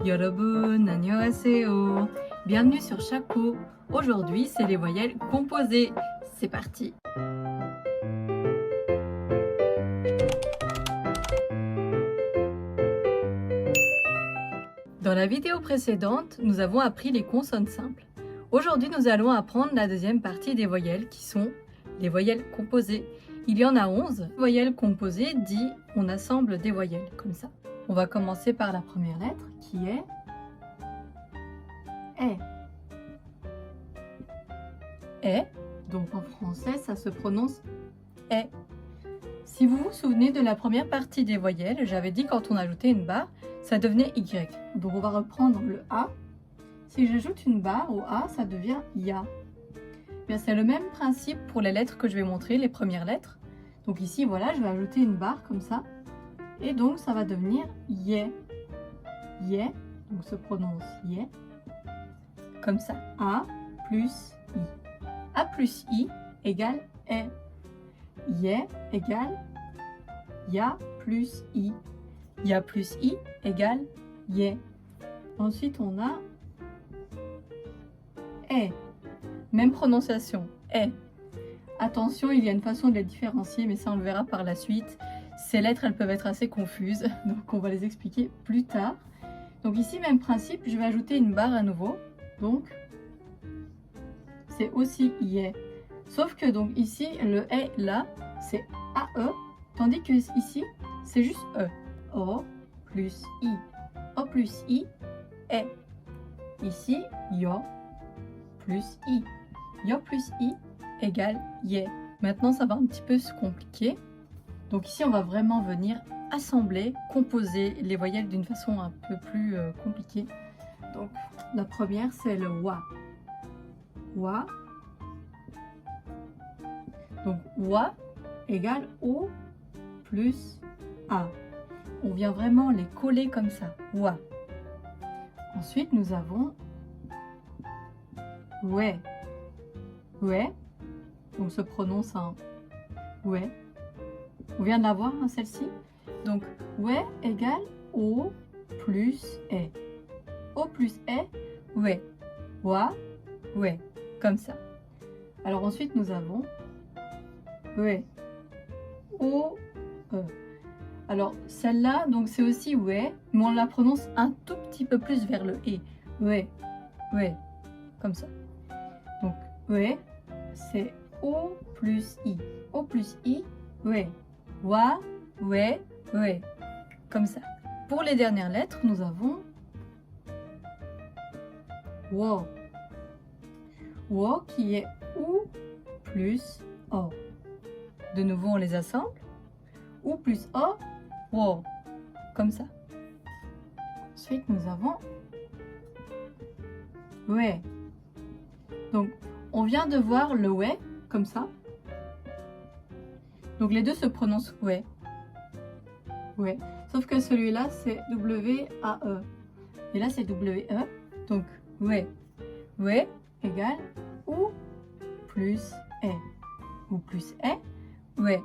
여러분, 안녕하세요. Bienvenue sur Chaco. Aujourd'hui, c'est les voyelles composées. C'est parti. Dans la vidéo précédente, nous avons appris les consonnes simples. Aujourd'hui, nous allons apprendre la deuxième partie des voyelles qui sont les voyelles composées. Il y en a 11. Voyelles composées dit on assemble des voyelles comme ça. On va commencer par la première lettre qui est E. E, donc en français ça se prononce E. Si vous vous souvenez de la première partie des voyelles, j'avais dit quand on ajoutait une barre, ça devenait Y. Donc on va reprendre le A. Si j'ajoute une barre au A, ça devient Ya. Bien, c'est le même principe pour les lettres que je vais montrer, les premières lettres. Donc ici, voilà, je vais ajouter une barre comme ça. Et donc ça va devenir Yé. Yé, donc se prononce Yé. Comme ça. A plus I. A plus I égale E. Yé égale Ya plus I. Ya plus I égale Yé. Ensuite, on a E. Même prononciation. E. Attention, il y a une façon de les différencier, mais ça on le verra par la suite. Ces lettres, elles peuvent être assez confuses, donc on va les expliquer plus tard. Donc ici, même principe, je vais ajouter une barre à nouveau. Donc, c'est aussi IE. Sauf que donc ici, le E là, c'est AE, tandis que ici, c'est juste E. O plus I. O plus I, E. Ici, Yo plus I. Yo plus I égale Yé. Maintenant, ça va un petit peu se compliquer. Donc ici, on va vraiment venir assembler, composer les voyelles d'une façon un peu plus compliquée. Donc, la première, c'est le Wa. Wa. Donc, Wa égale O plus A. On vient vraiment les coller comme ça. Wa. Ensuite, nous avons Ouais. Ouais. Donc, se prononce un Ouais. On vient de la voir, hein, celle-ci. Donc, ouais égale O plus E. O plus E, ouais. Wa, ouais. Comme ça. Alors ensuite, nous avons ouais. O, E. Alors, celle-là, donc c'est aussi ouais, mais on la prononce un tout petit peu plus vers le E. Ouais. Ouais. Comme ça. Donc, ouais, c'est O plus I. O plus I, ouais. Wa, ouais, ouais. Comme ça. Pour les dernières lettres, nous avons Wo. Wo qui est OU plus O. De nouveau, on les assemble. OU plus O, Wo. Comme ça. Ensuite, nous avons Ouais. Donc, on vient de voir le ouais, comme ça. Donc, les deux se prononcent ouais. Ouais. Sauf que celui-là, c'est W-A-E. Et là, c'est W-E. Donc, ouais. Ouais égale OU plus E. OU plus E, ouais.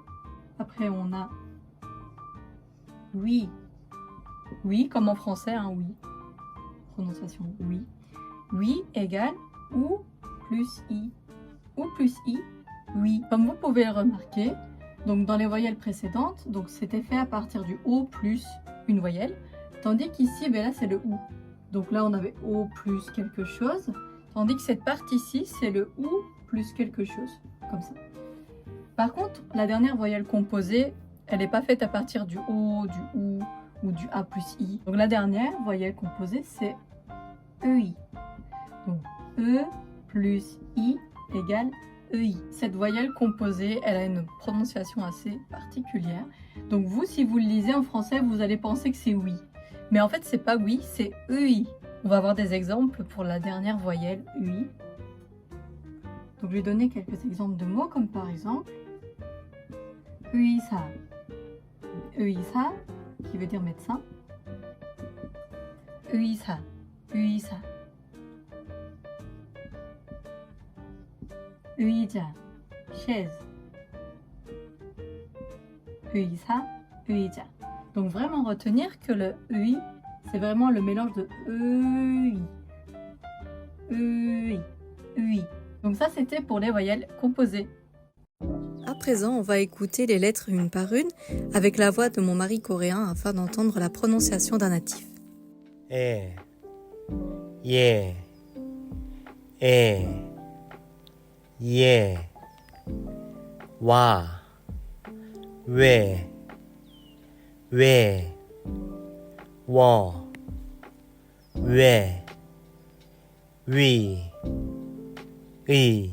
Après, on a oui. Oui, comme en français, hein, oui. Prononciation oui. Oui égale OU plus I. OU plus I, oui. Comme vous pouvez le remarquer, donc dans les voyelles précédentes, donc c'était fait à partir du O plus une voyelle, tandis qu'ici, ben là c'est le OU. Donc là on avait O plus quelque chose, tandis que cette partie-ci c'est le OU plus quelque chose, comme ça. Par contre, la dernière voyelle composée, elle n'est pas faite à partir du O, du OU ou du A plus I. Donc la dernière voyelle composée c'est EI. Donc E plus I égale EI. Cette voyelle composée, elle a une prononciation assez particulière. Donc vous, si vous le lisez en français, vous allez penser que c'est oui. Mais en fait, c'est pas oui, c'est EI. On va avoir des exemples pour la dernière voyelle EI. Donc je vais donner quelques exemples de mots, comme par exemple 의사. 의사, qui veut dire médecin. 의사, 의사. 의자, chaise. 의사, 의자. Donc vraiment retenir que le EI, C'est vraiment le mélange de EI. EI. Donc ça, c'était pour les voyelles composées. À présent, on va écouter les lettres une par une avec la voix de mon mari coréen afin d'entendre la prononciation d'un natif. 에, 예, 에, 예, 와, 왜, 워, 왜, 위, 의,